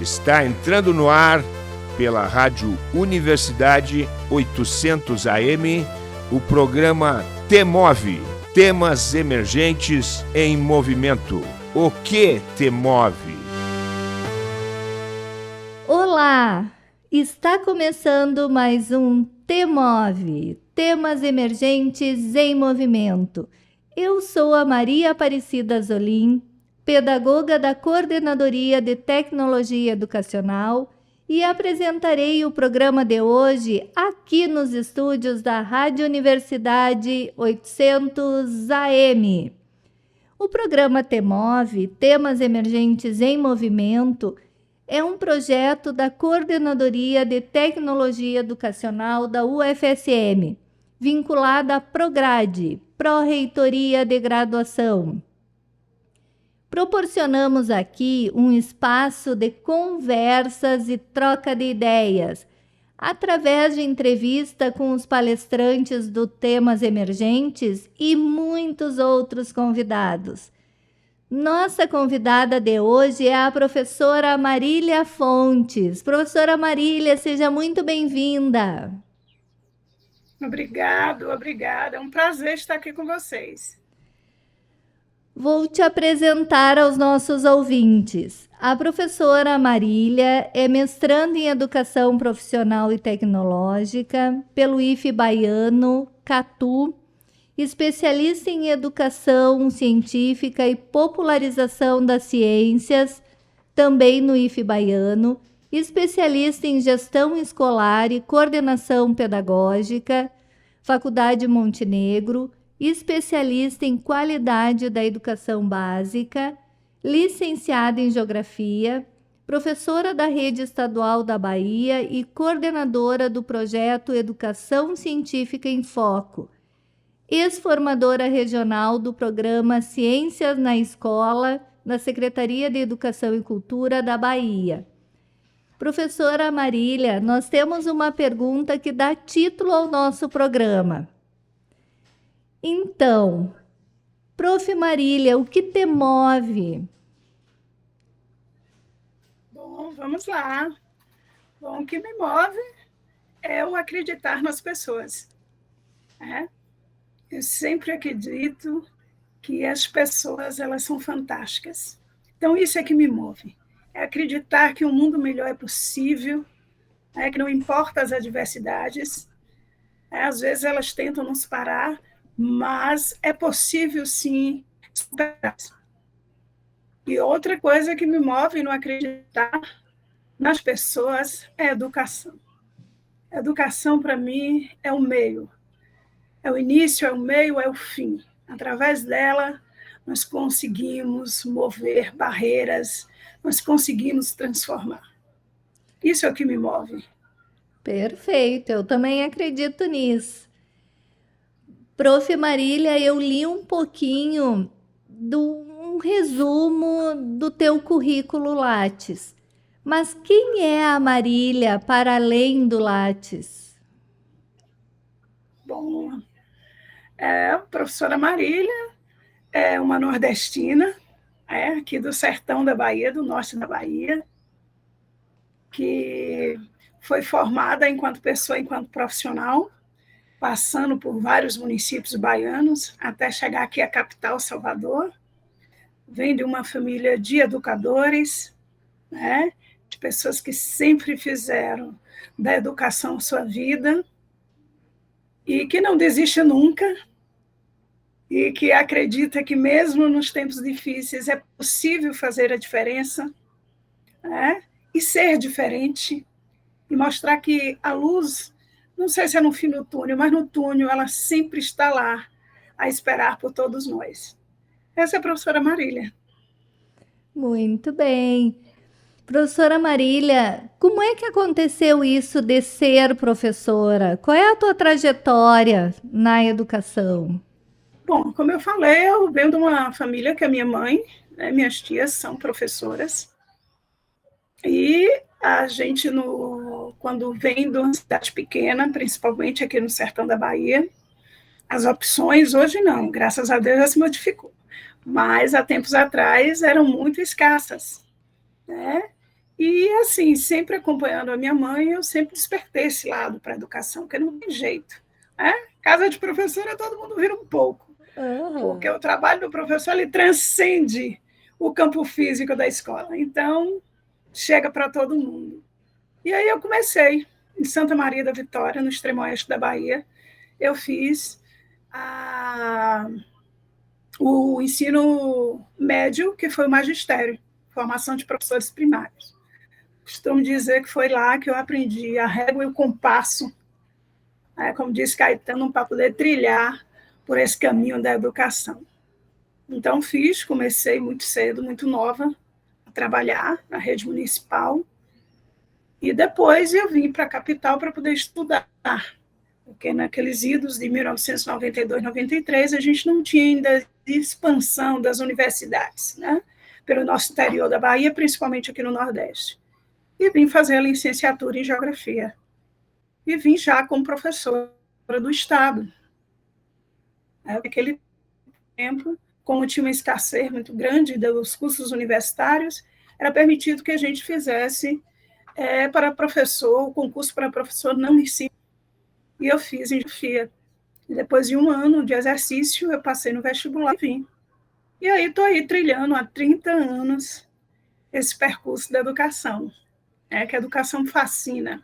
Está entrando no ar pela Rádio Universidade 800 AM o programa T-Move, Temas Emergentes em Movimento. O que te move? Olá! Está começando mais um T-Move, Temas Emergentes em Movimento. Eu sou a Maria Aparecida Zolim, pedagoga da Coordenadoria de Tecnologia Educacional, e apresentarei o programa de hoje aqui nos estúdios da Rádio Universidade 800 AM. O programa T-Move, Temas Emergentes em Movimento, é um projeto da Coordenadoria de Tecnologia Educacional da UFSM, vinculada à Prograde, Pró-Reitoria de Graduação. Proporcionamos aqui um espaço de conversas e troca de ideias, através de entrevista com os palestrantes do Temas Emergentes e muitos outros convidados. Nossa convidada de hoje é a professora Marília Fontes. Professora Marília, seja muito bem-vinda. Obrigada. É um prazer estar aqui com vocês. Vou te apresentar aos nossos ouvintes. A professora Marília é mestranda em Educação Profissional e Tecnológica pelo IFE Baiano, Catu, especialista em Educação Científica e Popularização das Ciências, também no IFE Baiano, especialista em Gestão Escolar e Coordenação Pedagógica, Faculdade Montenegro, especialista em Qualidade da Educação Básica, licenciada em Geografia, professora da Rede Estadual da Bahia e coordenadora do projeto Educação Científica em Foco, ex-formadora regional do programa Ciências na Escola, na Secretaria de Educação e Cultura da Bahia. Professora Marília, nós temos uma pergunta que dá título ao nosso programa. Então, Prof. Marília, o que te move? Bom, vamos lá. Bom, o que me move é o acreditar nas pessoas. Eu sempre acredito que as pessoas, elas são fantásticas. Então, isso é que me move. É acreditar que um mundo melhor é possível, que não importa as adversidades. Às vezes elas tentam nos parar, mas é possível, sim, superar. E outra coisa que me move não acreditar nas pessoas é a educação. A educação, para mim, é o meio. É o início, é o meio, é o fim. Através dela, nós conseguimos mover barreiras, nós conseguimos transformar. Isso é o que me move. Perfeito, eu também acredito nisso. Prof. Marília, eu li um pouquinho um resumo do teu currículo Lattes. Mas quem é a Marília para além do Lattes? Bom, a professora Marília é uma nordestina, aqui do sertão da Bahia, do norte da Bahia, que foi formada enquanto pessoa, enquanto profissional, passando por vários municípios baianos, até chegar aqui à capital, Salvador. Vem de uma família de educadores, de pessoas que sempre fizeram da educação sua vida e que não desiste nunca e que acredita que mesmo nos tempos difíceis é possível fazer a diferença, e ser diferente e mostrar que a luz, não sei se é no fim do túnel, mas no túnel ela sempre está lá a esperar por todos nós. Essa é a professora Marília. Muito bem. Professora Marília, como é que aconteceu isso de ser professora? Qual é a tua trajetória na educação? Bom, como eu falei, eu venho de uma família que a minha mãe, minhas tias são professoras. E a gente, quando vem de uma cidade pequena, principalmente aqui no sertão da Bahia, as opções hoje não, graças a Deus já se modificou. Mas há tempos atrás eram muito escassas, E, assim, sempre acompanhando a minha mãe, eu sempre despertei esse lado para a educação, porque não tem jeito. Né? Casa de professora, todo mundo vira um pouco, porque o trabalho do professor ele transcende o campo físico da escola. Então, chega para todo mundo. E aí eu comecei em Santa Maria da Vitória, no extremo oeste da Bahia. Eu fiz o ensino médio, que foi o magistério, formação de professores primários. Costumo dizer que foi lá que eu aprendi a régua e o compasso, como diz Caetano, para poder trilhar por esse caminho da educação. Então, comecei muito cedo, muito nova, a trabalhar na rede municipal, e depois eu vim para a capital para poder estudar, porque naqueles idos de 1992, 93, a gente não tinha ainda expansão das universidades, né? Pelo nosso interior da Bahia, principalmente aqui no Nordeste. E vim fazer a licenciatura em Geografia. E vim já como professora do Estado. Naquele tempo, como tinha uma escassez muito grande dos cursos universitários, era permitido que a gente fizesse para professor, o concurso para professor não ensino. E eu fiz em Geografia. E depois de um ano de exercício, eu passei no vestibular e vim. E aí estou aí trilhando há 30 anos esse percurso da educação, que a educação fascina.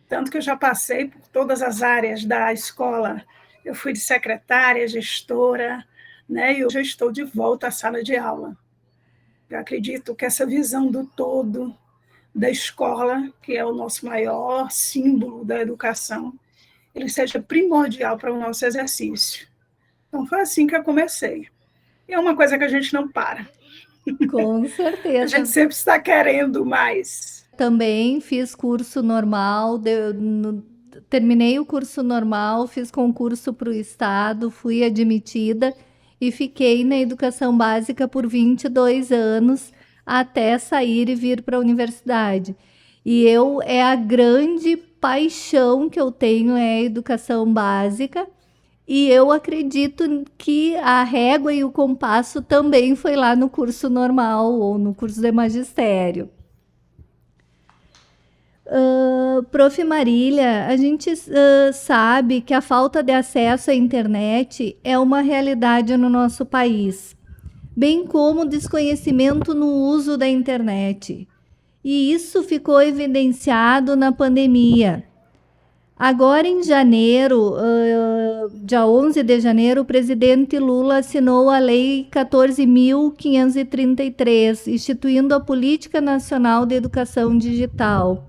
Tanto que eu já passei por todas as áreas da escola. Eu fui de secretária, gestora, né, e hoje eu estou de volta à sala de aula. Eu acredito que essa visão do todo da escola, que é o nosso maior símbolo da educação, ele seja primordial para o nosso exercício. Então, foi assim que eu comecei. E é uma coisa que a gente não para. Com certeza. A gente sempre está querendo mais. Também fiz curso normal, terminei o curso normal, fiz concurso para o Estado, fui admitida e fiquei na educação básica por 22 anos, até sair e vir para a universidade. E é a grande paixão que eu tenho é a educação básica, e eu acredito que a régua e o compasso também foi lá no curso normal ou no curso de magistério. Prof. Marília, a gente sabe que a falta de acesso à internet é uma realidade no nosso país, bem como o desconhecimento no uso da internet. E isso ficou evidenciado na pandemia. Agora, em janeiro, dia 11 de janeiro, o presidente Lula assinou a Lei 14.533, instituindo a Política Nacional de Educação Digital.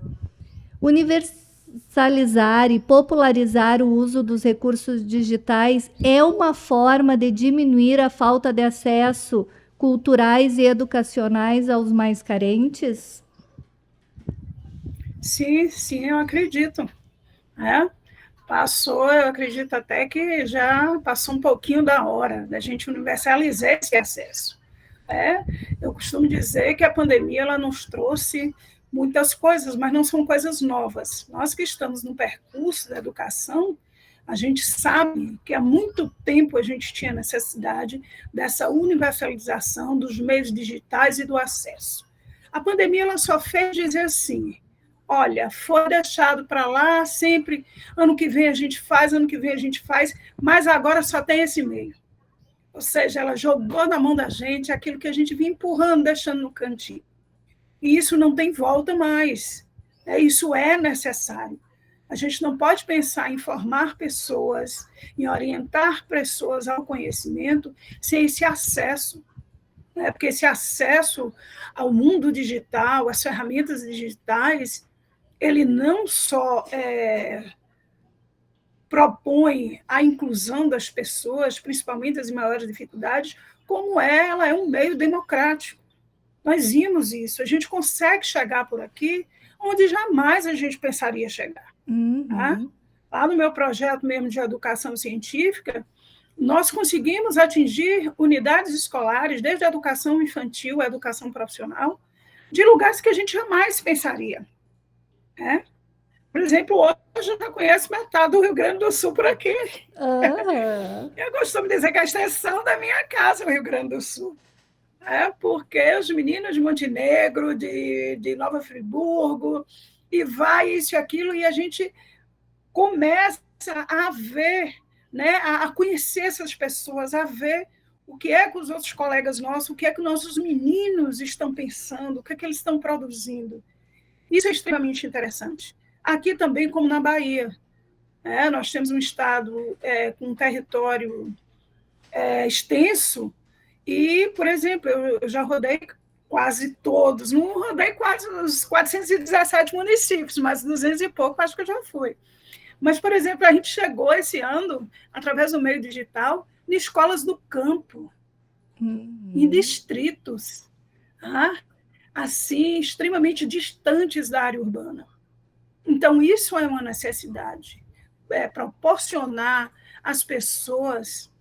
Universalizar e popularizar o uso dos recursos digitais é uma forma de diminuir a falta de acesso culturais e educacionais aos mais carentes? Sim, eu acredito. Passou, eu acredito até que já passou um pouquinho da hora da gente universalizar esse acesso. Eu costumo dizer que a pandemia ela nos trouxe muitas coisas, mas não são coisas novas. Nós que estamos no percurso da educação, a gente sabe que há muito tempo a gente tinha necessidade dessa universalização dos meios digitais e do acesso. A pandemia ela só fez dizer assim, olha, foi deixado para lá, sempre, ano que vem a gente faz, mas agora só tem esse meio. Ou seja, ela jogou na mão da gente aquilo que a gente vinha empurrando, deixando no cantinho. E isso não tem volta mais. Isso é necessário. A gente não pode pensar em formar pessoas, em orientar pessoas ao conhecimento sem esse acesso. Porque esse acesso ao mundo digital, às ferramentas digitais, ele não só propõe a inclusão das pessoas, principalmente as maiores dificuldades, como ela é um meio democrático. Nós vimos isso, a gente consegue chegar por aqui onde jamais a gente pensaria chegar. Lá no meu projeto mesmo de educação científica, nós conseguimos atingir unidades escolares, desde a educação infantil à educação profissional, de lugares que a gente jamais pensaria. Por exemplo, hoje eu já conheço metade do Rio Grande do Sul por aqui. Eu costumo dizer que a extensão da minha casa é o Rio Grande do Sul. porque os meninos de Montenegro, de Nova Friburgo, e vai isso e aquilo, e a gente começa a ver, né, a conhecer essas pessoas, a ver o que é que os outros colegas nossos, o que é que nossos meninos estão pensando, o que é que eles estão produzindo. Isso é extremamente interessante. Aqui também, como na Bahia, nós temos um estado com um território extenso e, por exemplo, eu já rodei quase todos, não rodei quase os 417 municípios, mas 200 e pouco acho que eu já fui. Mas, por exemplo, a gente chegou esse ano, através do meio digital, em escolas do campo, em distritos, assim, extremamente distantes da área urbana. Então, isso é uma necessidade, proporcionar às pessoas,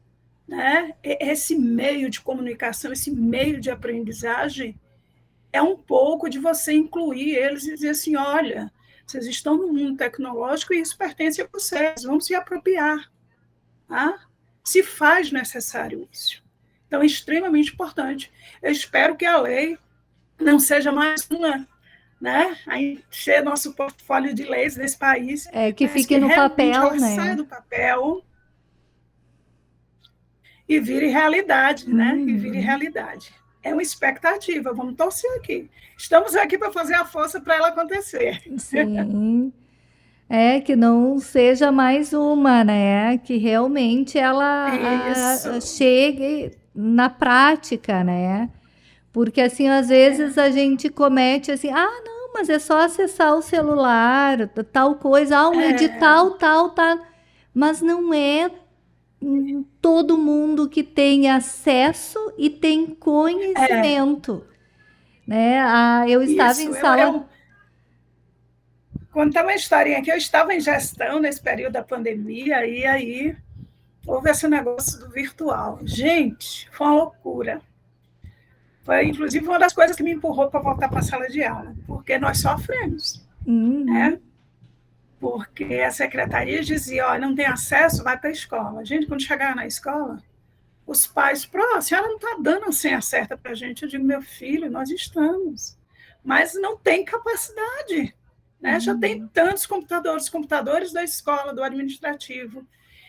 né, esse meio de comunicação, esse meio de aprendizagem, é um pouco de você incluir eles e dizer assim, olha, vocês estão no mundo tecnológico e isso pertence a vocês, vamos se apropriar. Se faz necessário isso. Então, é extremamente importante. Eu espero que a lei não seja mais uma, né, a encher nosso portfólio de leis nesse país. Que fique no papel, ela né? saia do papel e vire realidade, né? E vire realidade. É uma expectativa, vamos torcer aqui. Estamos aqui para fazer a força para ela acontecer. Sim. Que não seja mais uma, né? Que realmente ela chegue na prática, né? Porque, assim, às vezes a gente comete assim, não, mas é só acessar o celular, tal coisa, um edital, tal. Mas não é todo mundo que tem acesso e tem conhecimento. Né? Eu estava em sala... Contar uma historinha aqui. Eu estava em gestão nesse período da pandemia e aí houve esse negócio do virtual. Gente, foi uma loucura. Foi, inclusive, uma das coisas que me empurrou para voltar para a sala de aula, porque nós sofremos. Né? Porque a secretaria dizia, não tem acesso, vai para a escola. Gente, quando chegar na escola, os pais, a senhora não está dando a senha certa para a gente. Eu digo, meu filho, nós estamos. Mas não tem capacidade. Né? Já tem tantos computadores da escola, do administrativo.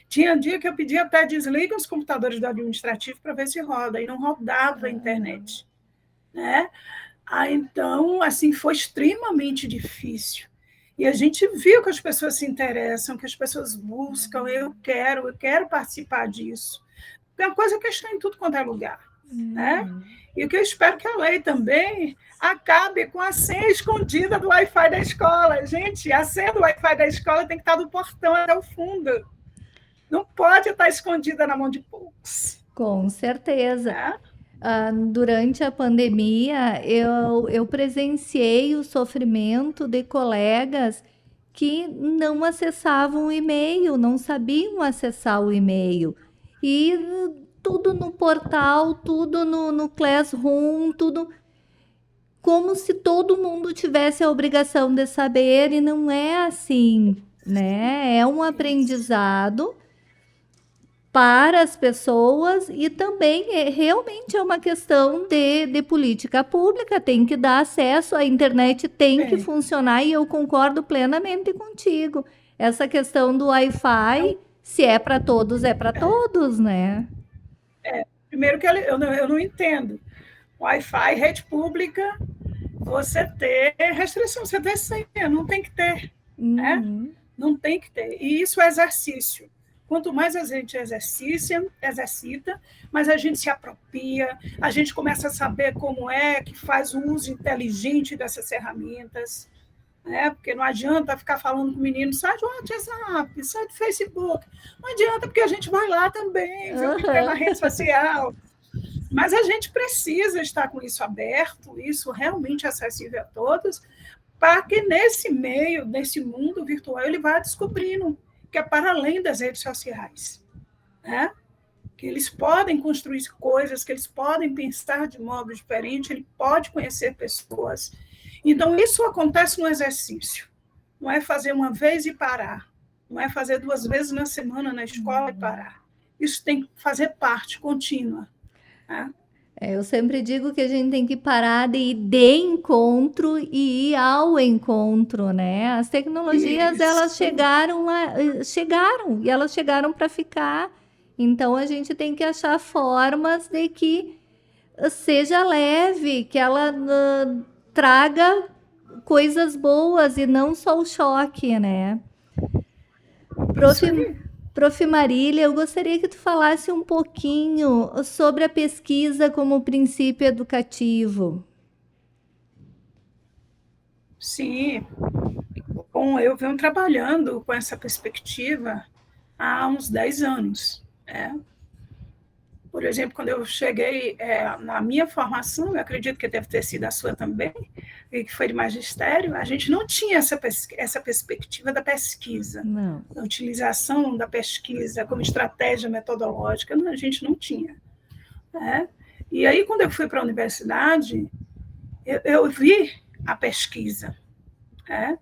Tinha dia que eu pedia até desliga os computadores do administrativo para ver se roda, e não rodava a internet. Né? Então, assim, foi extremamente difícil. E a gente viu que as pessoas se interessam, que as pessoas buscam, eu quero participar disso. É uma coisa que está em tudo quanto é lugar. Né? E o que eu espero que a lei também acabe com a senha escondida do Wi-Fi da escola. Gente, a senha do Wi-Fi da escola tem que estar do portão até o fundo. Não pode estar escondida na mão de poucos. Com certeza. Durante a pandemia, eu presenciei o sofrimento de colegas que não acessavam o e-mail, não sabiam acessar o e-mail. E tudo no portal, tudo no Classroom, tudo como se todo mundo tivesse a obrigação de saber, e não é assim, né? É um aprendizado para as pessoas e também realmente é uma questão de política pública, tem que dar acesso, a internet tem que funcionar, e eu concordo plenamente contigo. Essa questão do Wi-Fi, se é para todos, é para todos, né? Primeiro que eu não entendo. Wi-Fi, rede pública, você ter restrição, você ter senha, não tem que ter. Né? Não tem que ter. E isso é exercício. Quanto mais a gente exercita, mais a gente se apropria, a gente começa a saber como é que faz o uso inteligente dessas ferramentas, né? Porque não adianta ficar falando com o menino, sai do WhatsApp, sai do Facebook. Não adianta, porque a gente vai lá também, vê o que tem na rede social. Mas a gente precisa estar com isso aberto, isso realmente acessível a todos, para que nesse meio, nesse mundo virtual, ele vá descobrindo que é para além das redes sociais, né? Que eles podem construir coisas, que eles podem pensar de modo diferente, ele pode conhecer pessoas. Então, isso acontece no exercício, não é fazer uma vez e parar, não é fazer 2 vezes na semana na escola e parar. Isso tem que fazer parte contínua. Né? Eu sempre digo que a gente tem que parar de ir de encontro e ir ao encontro, né? As tecnologias, elas Isso. chegaram e elas chegaram para ficar. Então a gente tem que achar formas de que seja leve, que ela traga coisas boas e não só o choque, né? Prof. Isso aí. Prof. Marília, eu gostaria que tu falasse um pouquinho sobre a pesquisa como princípio educativo. Sim. Bom, eu venho trabalhando com essa perspectiva há uns 10 anos, né? Por exemplo, quando eu cheguei na minha formação, eu acredito que deve ter sido a sua também, e que foi de magistério, a gente não tinha essa perspectiva da pesquisa, Não. da utilização da pesquisa como estratégia metodológica, a gente não tinha. Né? E aí, quando eu fui para a universidade, eu vi a pesquisa. Né?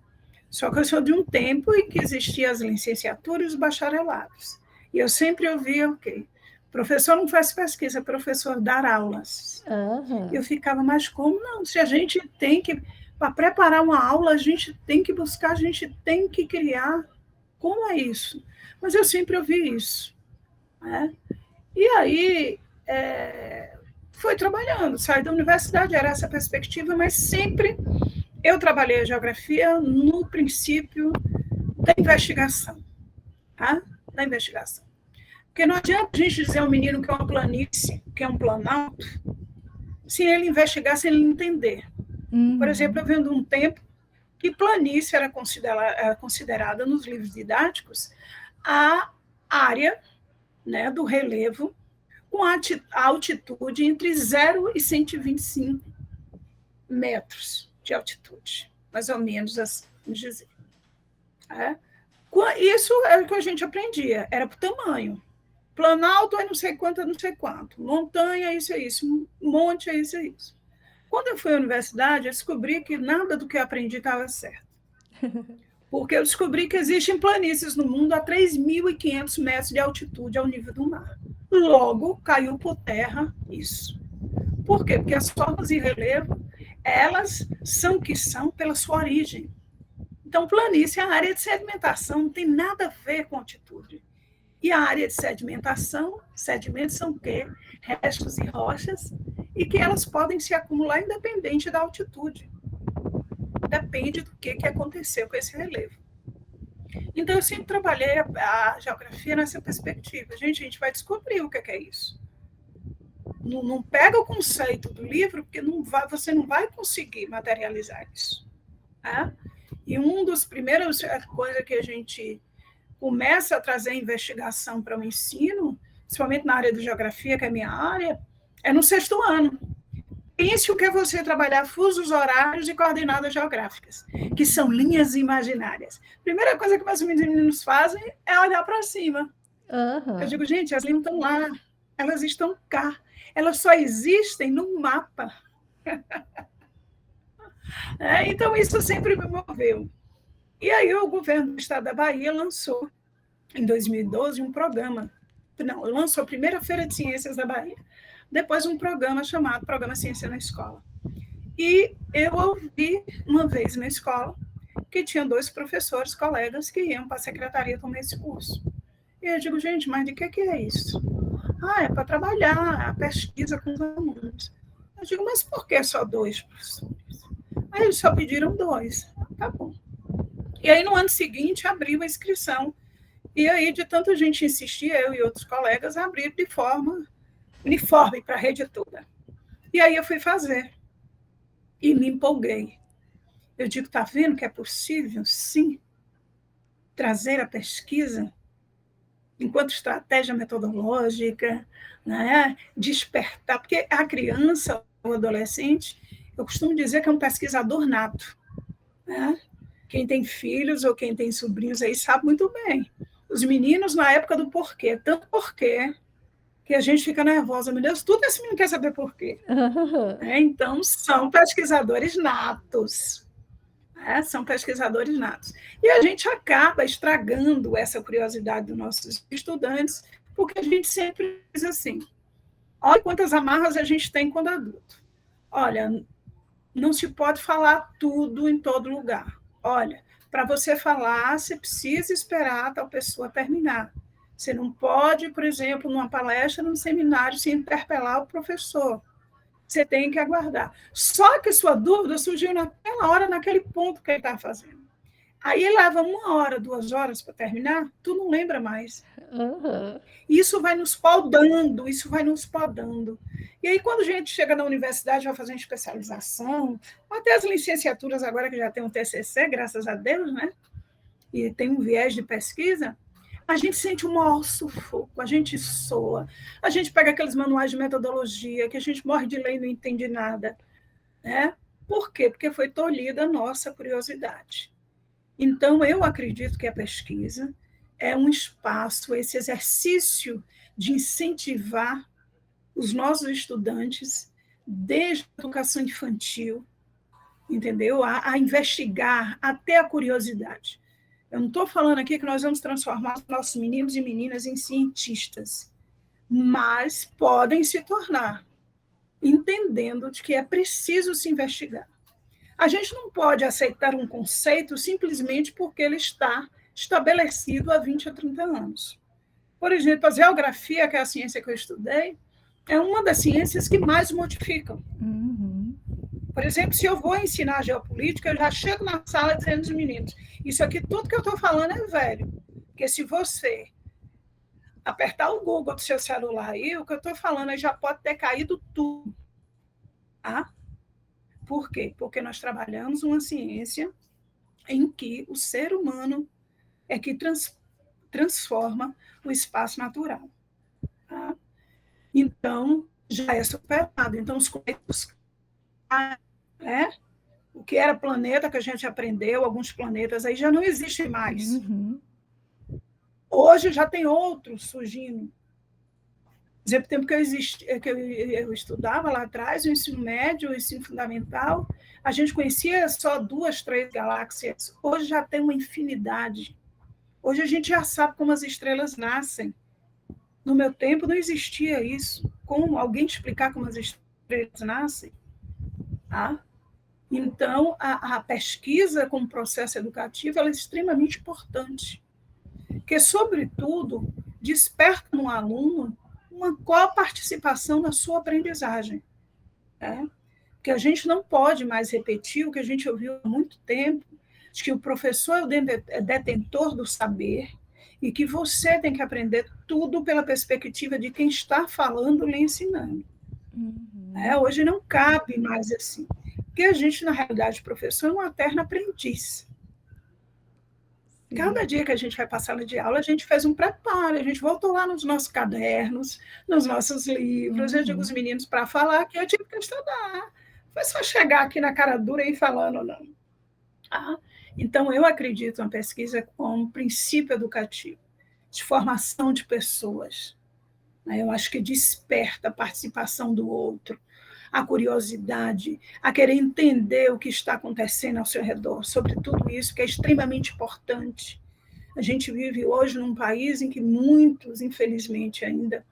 Só que eu sou de um tempo em que existiam as licenciaturas e os bacharelados. E eu sempre ouvia o quê? Professor não faz pesquisa, professor dar aulas. Uhum. Eu ficava, mas como não? Se a gente tem que, para preparar uma aula, a gente tem que buscar, a gente tem que criar. Como é isso? Mas eu sempre ouvi isso. Né? E aí, foi trabalhando, saí da universidade, era essa perspectiva, mas sempre eu trabalhei a geografia no princípio da investigação. Tá? Da investigação. Porque não adianta a gente dizer ao menino que é uma planície, que é um planalto, se ele investigar, sem ele entender. Uhum. Por exemplo, eu venho de um tempo que planície era considerada nos livros didáticos a área, né, do relevo com a altitude entre 0 e 125 metros de altitude, mais ou menos assim, vamos dizer. Isso é o que a gente aprendia, era por tamanho. Planalto é não sei quanto, montanha, isso é isso, monte, é isso, é isso. Quando eu fui à universidade, eu descobri que nada do que eu aprendi estava certo. Porque eu descobri que existem planícies no mundo a 3.500 metros de altitude ao nível do mar. Logo, caiu por terra isso. Por quê? Porque as formas de relevo, elas são o que são pela sua origem. Então, planície é a área de sedimentação, não tem nada a ver com altitude. E a área de sedimentação, sedimentos são o quê? Restos e rochas, e que elas podem se acumular independente da altitude. Depende do que aconteceu com esse relevo. Então, eu sempre trabalhei a geografia nessa perspectiva. A gente vai descobrir o que é isso. Não pega o conceito do livro, porque você não vai conseguir materializar isso. Tá? E uma das primeiras coisas que a gente começa a trazer investigação para o ensino, principalmente na área de geografia, que é a minha área, é no 6º ano. Pense o que é você trabalhar fusos horários e coordenadas geográficas, que são linhas imaginárias. Primeira coisa que meus meninos fazem é olhar para cima. Uhum. Eu digo, gente, as linhas estão lá, elas estão cá, elas só existem no mapa. Então, isso sempre me moveu. E aí o governo do estado da Bahia lançou, em 2012, um programa. Não, lançou a primeira Feira de Ciências da Bahia. Depois um programa chamado Programa Ciência na Escola. E eu ouvi uma vez na escola que tinha 2 professores, colegas, que iam para a secretaria tomar esse curso. E eu digo, gente, mas de que é isso? É para trabalhar a pesquisa com os alunos. Eu digo, mas por que só 2 professores? Aí eles só pediram 2. Tá bom. E aí, no ano seguinte, abriu a inscrição. E aí, de tanta gente insistir, eu e outros colegas, abriram de forma uniforme para a rede toda. E aí eu fui fazer. E me empolguei. Eu digo, tá vendo que é possível, sim, trazer a pesquisa enquanto estratégia metodológica, né? Despertar, porque a criança, o adolescente, eu costumo dizer que é um pesquisador nato. Né? Quem tem filhos ou quem tem sobrinhos aí sabe muito bem. Os meninos, na época do porquê, tanto porquê, que a gente fica nervosa, meu Deus, tudo esse menino quer saber por quê. Então, são pesquisadores natos. São pesquisadores natos. E a gente acaba estragando essa curiosidade dos nossos estudantes, porque a gente sempre diz assim, Olha quantas amarras a gente tem quando adulto. Olha, não se pode falar tudo em todo lugar. Olha, para você falar, você precisa esperar a tal pessoa terminar. Você não pode, por exemplo, numa palestra, num seminário, se interpelar o professor. Você tem que aguardar. Só que sua dúvida surgiu naquela hora, naquele ponto que ele está fazendo. Aí ele leva 1 hora, 2 horas para terminar, tu não lembra mais. Uhum. Isso vai nos podando, isso vai nos podando. E aí, quando a gente chega na universidade, vai fazer uma especialização, até as licenciaturas agora que já tem um TCC, graças a Deus, né? E tem um viés de pesquisa, a gente sente um maior sufoco, a gente soa, a gente pega aqueles manuais de metodologia que a gente morre de ler e não entende nada, né? Por quê? Porque foi tolhida a nossa curiosidade. Então, eu acredito que a pesquisa é um espaço, esse exercício de incentivar os nossos estudantes, desde a educação infantil, entendeu? A investigar até a curiosidade. Eu não estou falando aqui que nós vamos transformar os nossos meninos e meninas em cientistas, mas podem se tornar, entendendo de que é preciso se investigar. A gente não pode aceitar um conceito simplesmente porque ele está estabelecido há 20 a 30 anos. Por exemplo, a geografia, que é a ciência que eu estudei, é uma das ciências que mais modificam. Uhum. Por exemplo, se eu vou ensinar geopolítica, eu já chego na sala dizendo aos meninos, isso aqui, tudo que eu estou falando é velho. Porque se você apertar o Google do seu celular aí, o que eu estou falando aí já pode ter caído tudo. Tá? Por quê? Porque nós trabalhamos uma ciência em que o ser humano é que transforma o espaço natural. Tá? Então, já é superado. Então, os conceitos, né? O que era planeta que a gente aprendeu, alguns planetas aí já não existem mais. Uhum. Hoje já tem outros surgindo. Por exemplo, o tempo que eu estudava lá atrás, o ensino médio, o ensino fundamental, a gente conhecia só 2, 3 galáxias. Hoje já tem uma infinidade. Hoje a gente já sabe como as estrelas nascem. No meu tempo não existia isso. Como alguém explicar como as estrelas nascem? Tá? Então, a pesquisa como processo educativo ela é extremamente importante, porque, sobretudo, desperta no aluno uma coparticipação na sua aprendizagem. Né? Porque a gente não pode mais repetir o que a gente ouviu há muito tempo, de que o professor é detentor do saber e que você tem que aprender tudo pela perspectiva de quem está falando e ensinando. Uhum. Hoje não cabe mais assim. Porque a gente, na realidade, professor, é um eterno aprendiz. Cada dia que a gente vai para a sala de aula, a gente faz um preparo, a gente voltou lá nos nossos cadernos, nos nossos livros. Eu digo os meninos para falar que eu tive que estudar. Foi só chegar aqui na cara dura e ir falando, não. Então, eu acredito na pesquisa como um princípio educativo, de formação de pessoas. Eu acho que desperta a participação do outro, a curiosidade, a querer entender o que está acontecendo ao seu redor, sobre tudo isso que é extremamente importante. A gente vive hoje num país em que muitos, infelizmente ainda,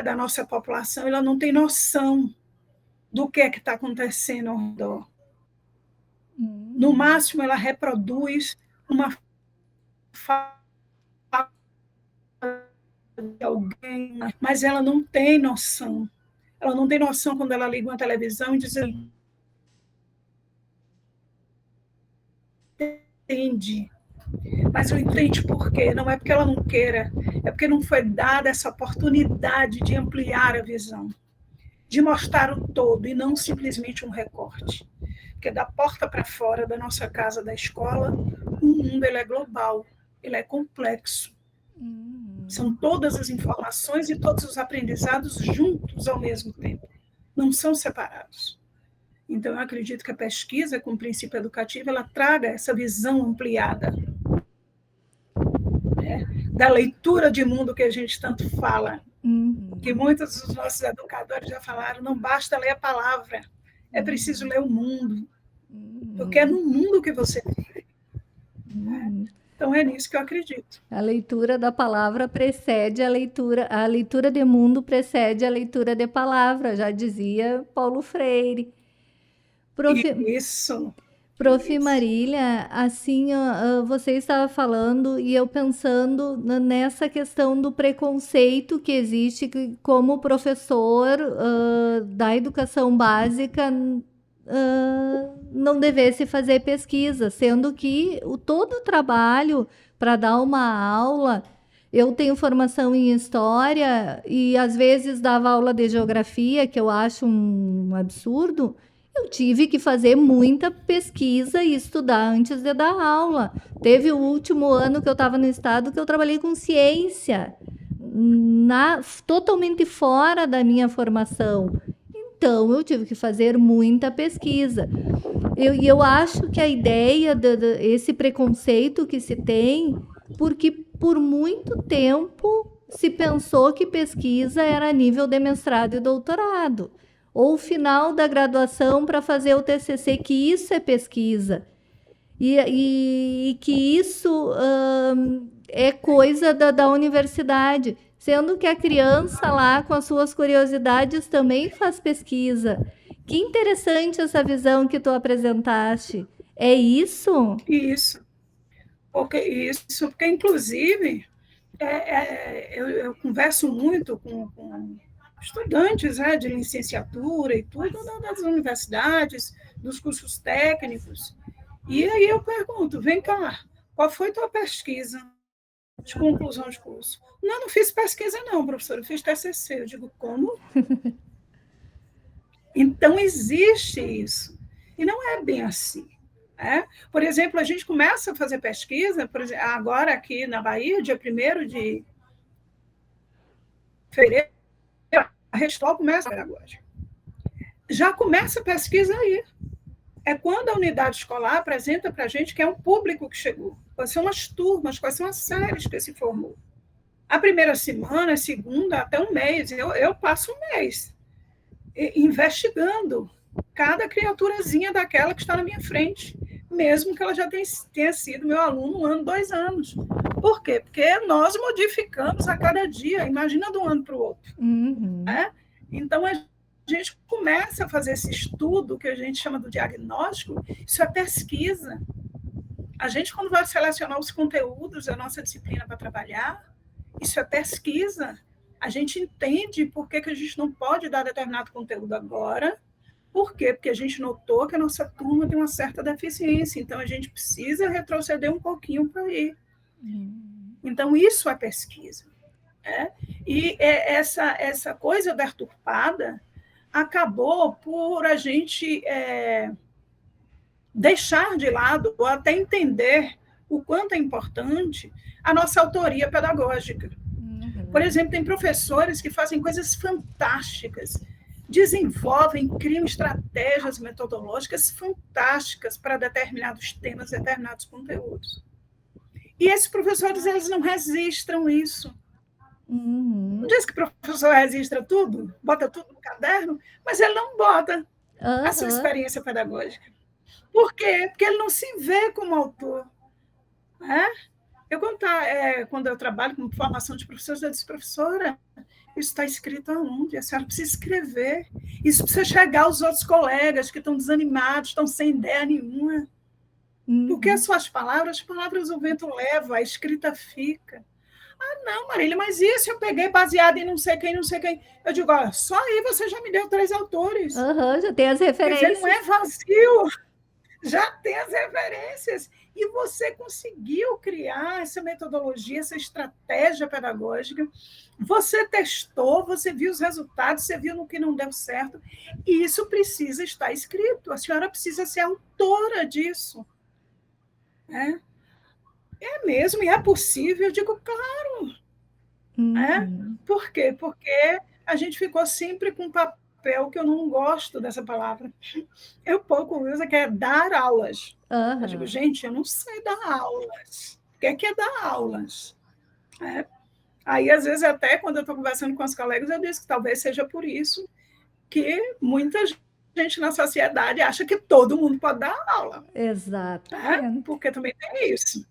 da nossa população, ela não tem noção do que é que está acontecendo ao redor. No máximo, ela reproduz uma fala de alguém, mas ela não tem noção. Ela não tem noção quando ela liga uma televisão e diz assim, entende. Mas não entende por quê? Não é porque ela não queira, é porque não foi dada essa oportunidade de ampliar a visão, de mostrar o todo e não simplesmente um recorte. Porque da porta para fora da nossa casa, da escola, o mundo ele é global, ele é complexo. São todas as informações e todos os aprendizados juntos ao mesmo tempo. Não são separados. Então, eu acredito que a pesquisa, com o princípio educativo, ela traga essa visão ampliada, né? Da leitura de mundo que a gente tanto fala, que muitos dos nossos educadores já falaram, não basta ler a palavra, é preciso ler o mundo, porque é no mundo que você vive. Então, é nisso que eu acredito. A leitura da palavra precede a leitura de mundo precede a leitura de palavra, já dizia Paulo Freire. Prof. Isso. Prof. Marília, assim, você estava falando e eu pensando nessa questão do preconceito que existe como professor da educação básica não devesse fazer pesquisa, sendo que todo o trabalho para dar uma aula, eu tenho formação em história e às vezes dava aula de geografia, que eu acho um absurdo. Eu tive que fazer muita pesquisa e estudar antes de dar aula. Teve o último ano que eu estava no estado que eu trabalhei com ciência, totalmente fora da minha formação. Então, eu tive que fazer muita pesquisa. E eu acho que a ideia esse preconceito que se tem, porque por muito tempo se pensou que pesquisa era nível de mestrado e doutorado, ou final da graduação para fazer o TCC, que isso é pesquisa, e que isso é coisa da universidade, sendo que a criança lá, com as suas curiosidades, também faz pesquisa. Que interessante essa visão que tu apresentaste. É isso? Isso. Porque, inclusive, eu converso muito com estudantes de licenciatura e tudo, das universidades, dos cursos técnicos. E aí eu pergunto, vem cá, qual foi tua pesquisa de conclusão de curso? Não fiz pesquisa não, professor, eu fiz TCC. Eu digo, como? Então, existe isso. E não é bem assim. Por exemplo, a gente começa a fazer pesquisa, por exemplo, agora aqui na Bahia, dia 1º de fevereiro, a Restol começa a pedagógica. Já começa a pesquisa aí. É quando a unidade escolar apresenta para a gente que é um público que chegou, quais são as turmas, quais são as séries que se formou. A primeira semana, a segunda, até um mês, eu passo um mês investigando cada criaturazinha daquela que está na minha frente, mesmo que ela já tenha sido meu aluno 1 ano, 2 anos. Por quê? Porque nós modificamos a cada dia, imagina de um ano para o outro. Uhum. Então, a gente começa a fazer esse estudo, que a gente chama do diagnóstico, isso é pesquisa. A gente, quando vai selecionar os conteúdos da nossa disciplina para trabalhar, isso é pesquisa. A gente entende por que a gente não pode dar determinado conteúdo agora. Por quê? Porque a gente notou que a nossa turma tem uma certa deficiência, então a gente precisa retroceder um pouquinho para aí. Então, isso é pesquisa. E essa coisa da deturpada acabou por a gente deixar de lado, ou até entender o quanto é importante a nossa autoria pedagógica. Por exemplo, tem professores que fazem coisas fantásticas, desenvolvem, criam estratégias metodológicas fantásticas para determinados temas, determinados conteúdos. E esses professores, eles não registram isso. Não diz que o professor registra tudo, bota tudo no caderno, mas ele não bota a sua experiência pedagógica. Por quê? Porque ele não se vê como autor. Quando eu trabalho com formação de professores, eu disse, professora, isso está escrito aonde? A senhora precisa escrever. Isso precisa chegar aos outros colegas que estão desanimados, estão sem ideia nenhuma. Porque as suas palavras o vento leva, a escrita fica. Ah, não, Marília, mas isso eu peguei baseado em não sei quem. Eu digo, olha, só aí você já me deu 3 autores. Já tem as referências. Quer dizer, não é vazio. Já tem as referências. E você conseguiu criar essa metodologia, essa estratégia pedagógica. Você testou, você viu os resultados, você viu no que não deu certo. E isso precisa estar escrito. A senhora precisa ser autora disso. É mesmo, e é possível? Eu digo, claro. Por quê? Porque a gente ficou sempre com papel, que eu não gosto dessa palavra. Eu pouco uso, que é dar aulas. Eu digo, gente, eu não sei dar aulas. O que é dar aulas? Aí, às vezes, até quando eu estou conversando com os colegas, eu disse que talvez seja por isso que muita gente na sociedade acha que todo mundo pode dar aula. Exato. Porque também tem isso.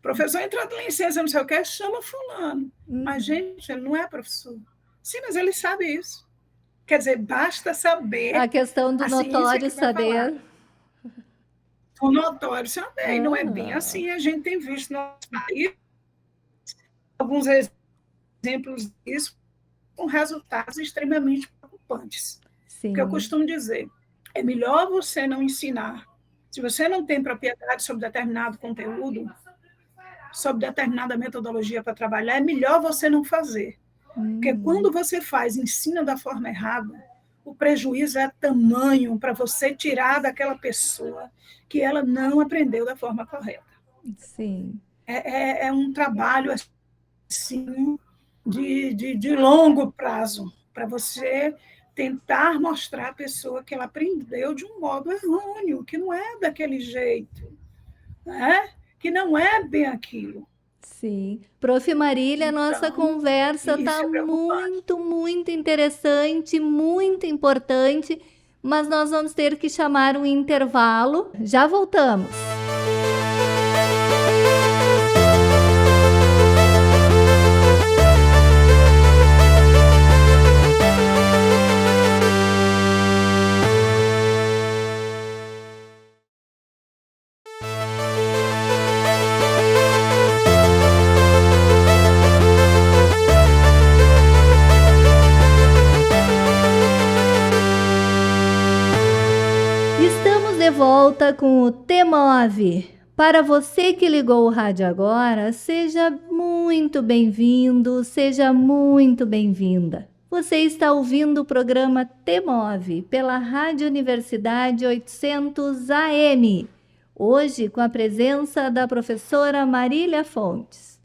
Professor entrou de licença, não sei o que, chama fulano. Mas, gente, ele não é professor. Sim, mas ele sabe isso. Quer dizer, basta saber... A questão do assim, notório saber. O notório saber, e não é bem assim. A gente tem visto no nosso país alguns exemplos disso com resultados extremamente preocupantes. Sim. O que eu costumo dizer, é melhor você não ensinar. Se você não tem propriedade sobre determinado conteúdo, sobre determinada metodologia para trabalhar, é melhor você não fazer. Porque quando você faz, ensina da forma errada, o prejuízo é tamanho para você tirar daquela pessoa que ela não aprendeu da forma correta. Sim. É um trabalho assim, de longo prazo, para você tentar mostrar à pessoa que ela aprendeu de um modo errôneo, que não é daquele jeito, né? Que não é bem aquilo. Sim. Prof. Marília, a nossa conversa está muito, muito interessante, muito importante, mas nós vamos ter que chamar um intervalo. Já voltamos. Volta com o TEMOV. Para você que ligou o rádio agora, seja muito bem-vindo, seja muito bem-vinda. Você está ouvindo o programa TEMOV pela Rádio Universidade 800 AM, hoje com a presença da professora Marília Fontes.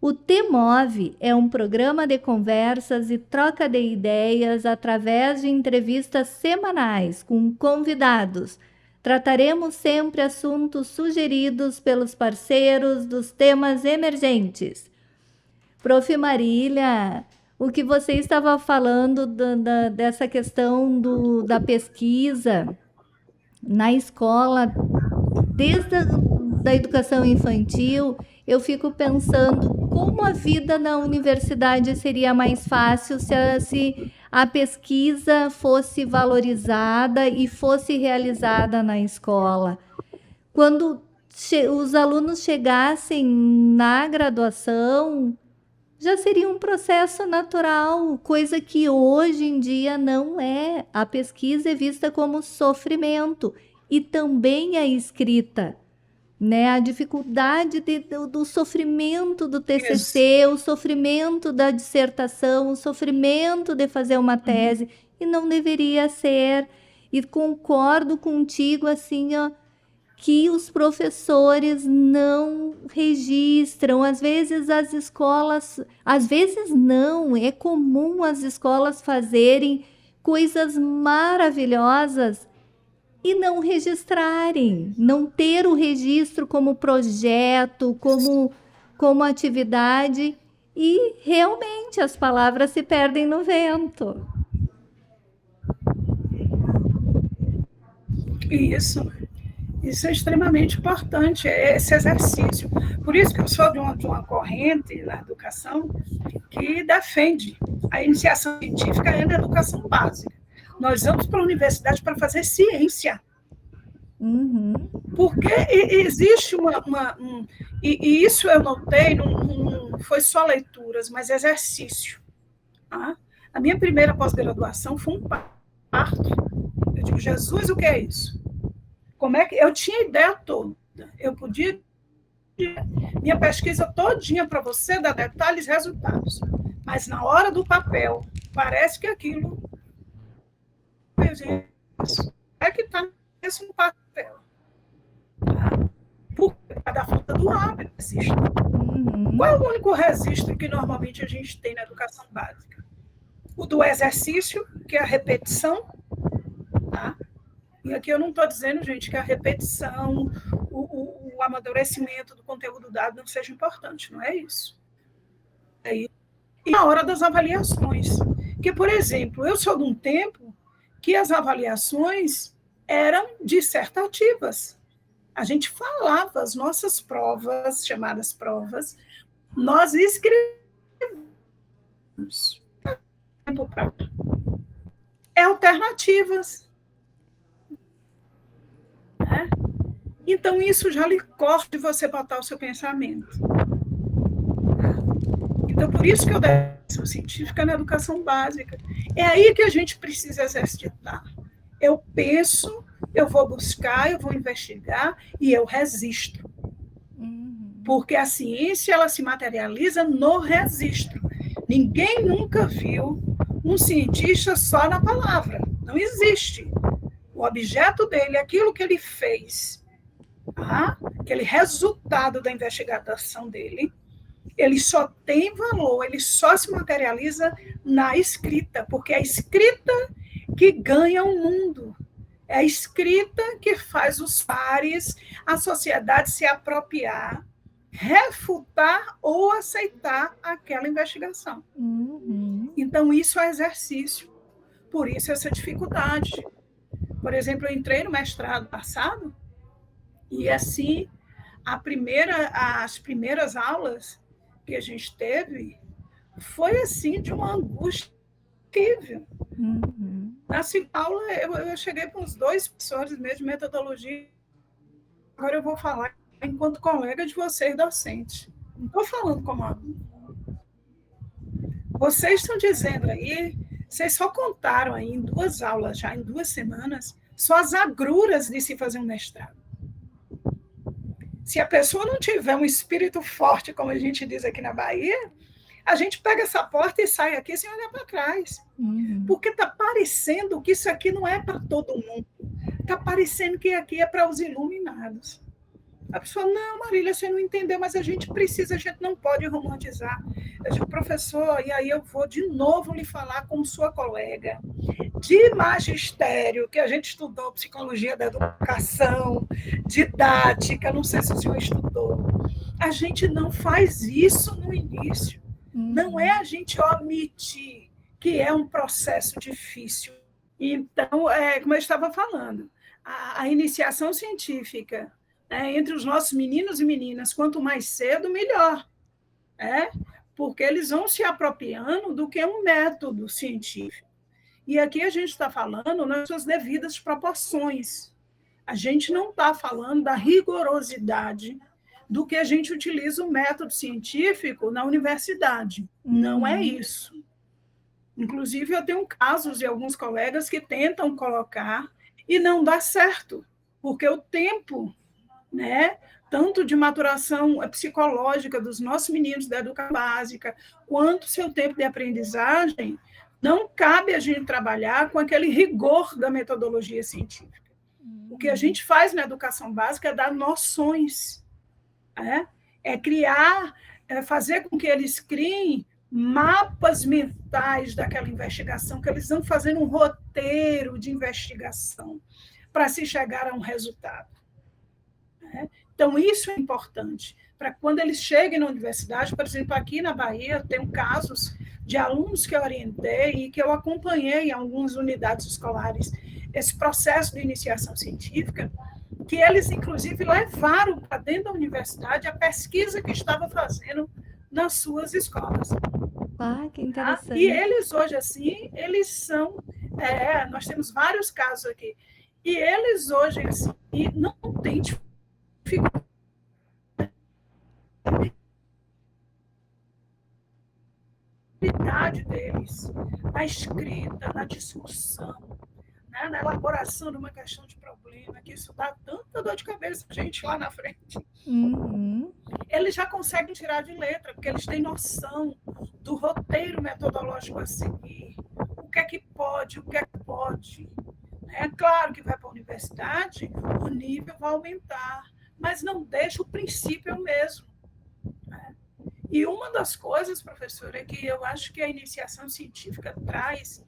O TEMOV é um programa de conversas e troca de ideias através de entrevistas semanais com convidados. Trataremos sempre assuntos sugeridos pelos parceiros dos temas emergentes. Prof. Marília, o que você estava falando dessa questão da pesquisa na escola, desde a educação infantil, eu fico pensando como a vida na universidade seria mais fácil se a pesquisa fosse valorizada e fosse realizada na escola. Quando os alunos chegassem na graduação, já seria um processo natural, coisa que hoje em dia não é. A pesquisa é vista como sofrimento e também a escrita, né? A dificuldade do sofrimento do TCC, o sofrimento da dissertação, o sofrimento de fazer uma tese, e não deveria ser. E concordo contigo, assim, ó, que os professores não registram. Às vezes as escolas, às vezes não, é comum as escolas fazerem coisas maravilhosas e não registrarem, não ter o registro como projeto, como atividade, e realmente as palavras se perdem no vento. Isso é extremamente importante, esse exercício. Por isso que eu sou de uma corrente na educação que defende a iniciação científica e a educação básica. Nós vamos para a universidade para fazer ciência. Porque existe e isso eu notei, não foi só leituras, mas exercício. Tá? A minha primeira pós-graduação foi um parto. Eu digo, Jesus, o que é isso? Como é que eu tinha ideia toda? Eu podia minha pesquisa todinha para você dar detalhes e resultados. Mas na hora do papel, parece que aquilo é que está no papel. Por causa da falta do hábito. Qual é o único registro que normalmente a gente tem na educação básica? O do exercício, que é a repetição. Tá? E aqui eu não estou dizendo, gente, que a repetição, o amadurecimento do conteúdo dado não seja importante, não é isso. E na hora das avaliações. Porque, por exemplo, eu sou de um tempo que as avaliações eram dissertativas. A gente falava as nossas provas, chamadas provas, nós escrevemos. Alternativas. Né? Então, isso já lhe corta de você botar o seu pensamento. Então, por isso que eu dou educação científica na educação básica. É aí que a gente precisa exercitar. Eu penso, eu vou buscar, eu vou investigar e eu resisto. Porque a ciência, ela se materializa no registro. Ninguém nunca viu um cientista só na palavra. Não existe. O objeto dele, aquilo que ele fez, aquele resultado da investigação dele, ele só tem valor, ele só se materializa na escrita, porque é a escrita que ganha o mundo. É a escrita que faz os pares, a sociedade se apropriar, refutar ou aceitar aquela investigação. Então, isso é exercício. Por isso, essa dificuldade. Por exemplo, eu entrei no mestrado passado e, assim, as primeiras aulas que a gente teve foi, assim, de uma angústia terrível. Na segunda aula, eu cheguei para uns 2 professores mesmo de metodologia. Agora eu vou falar enquanto colega de vocês, docente. Não estou falando como aluno. Vocês estão dizendo aí, vocês só contaram aí em 2 aulas, já em 2 semanas, só as agruras de se fazer um mestrado. Se a pessoa não tiver um espírito forte, como a gente diz aqui na Bahia, a gente pega essa porta e sai aqui sem olhar para trás. Porque está parecendo que isso aqui não é para todo mundo. Está parecendo que aqui é para os iluminados. A pessoa, não, Marília, você não entendeu, mas a gente não pode romantizar. Eu digo, professor, e aí eu vou de novo lhe falar como sua colega de magistério, que a gente estudou psicologia da educação, didática, não sei se o senhor estudou. A gente não faz isso no início. Não é a gente omitir, que é um processo difícil. Então, como eu estava falando, a iniciação científica, entre os nossos meninos e meninas, quanto mais cedo, melhor. Porque eles vão se apropriando do que é um método científico. E aqui a gente está falando nas suas devidas proporções. A gente não está falando da rigorosidade do que a gente utiliza o método científico na universidade. Não é isso. Inclusive, eu tenho casos de alguns colegas que tentam colocar e não dá certo, porque o tempo, tanto de maturação psicológica dos nossos meninos da educação básica, quanto seu tempo de aprendizagem, não cabe a gente trabalhar com aquele rigor da metodologia científica. O que a gente faz na educação básica é dar noções, é criar, fazer com que eles criem mapas mentais daquela investigação, que eles vão fazer um roteiro de investigação para se chegar a um resultado. Então, isso é importante, para quando eles cheguem na universidade, por exemplo, aqui na Bahia, eu tenho casos de alunos que eu orientei e que eu acompanhei em algumas unidades escolares esse processo de iniciação científica, que eles, inclusive, levaram para dentro da universidade a pesquisa que estava fazendo nas suas escolas. Que interessante. E eles, hoje, assim, eles são... nós temos vários casos aqui. E eles, hoje, assim, não têm dificuldade deles na escrita, na discussão, na elaboração de uma questão de problema, que isso dá tanta dor de cabeça a gente lá na frente. Eles já conseguem tirar de letra, porque eles têm noção do roteiro metodológico a seguir, o que é que pode, o que é que pode. É claro que vai para a universidade, o nível vai aumentar, mas não deixa o princípio mesmo. E uma das coisas, professora, que eu acho que a iniciação científica traz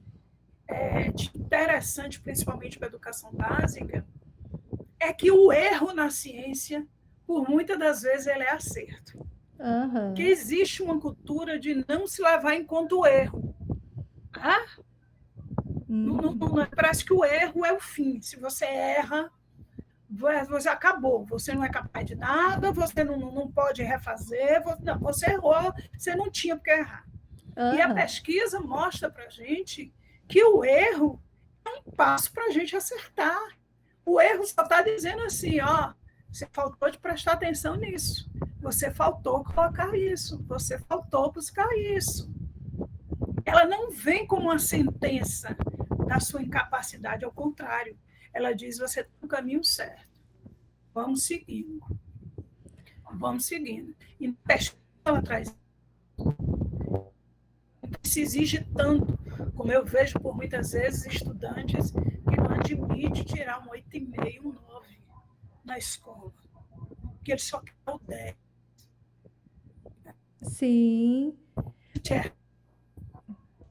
de interessante, principalmente para a educação básica, é que o erro na ciência, por muitas das vezes, ele é acerto. Que existe uma cultura de não se levar em conta o erro. Não, parece que o erro é o fim. Se você erra, você acabou, você não é capaz de nada, você não pode refazer, você errou, você não tinha porque errar. E a pesquisa mostra para a gente que o erro é um passo para a gente acertar. O erro só está dizendo assim, ó, você faltou de prestar atenção nisso, você faltou colocar isso, você faltou buscar isso. Ela não vem como uma sentença da sua incapacidade, ao contrário, ela diz, você está no caminho certo, vamos seguindo. Vamos seguindo. E ela traz. Se exige tanto, como eu vejo por muitas vezes estudantes que não admitem tirar um 8,5, um 9 na escola, que eles só querem o 10. Sim.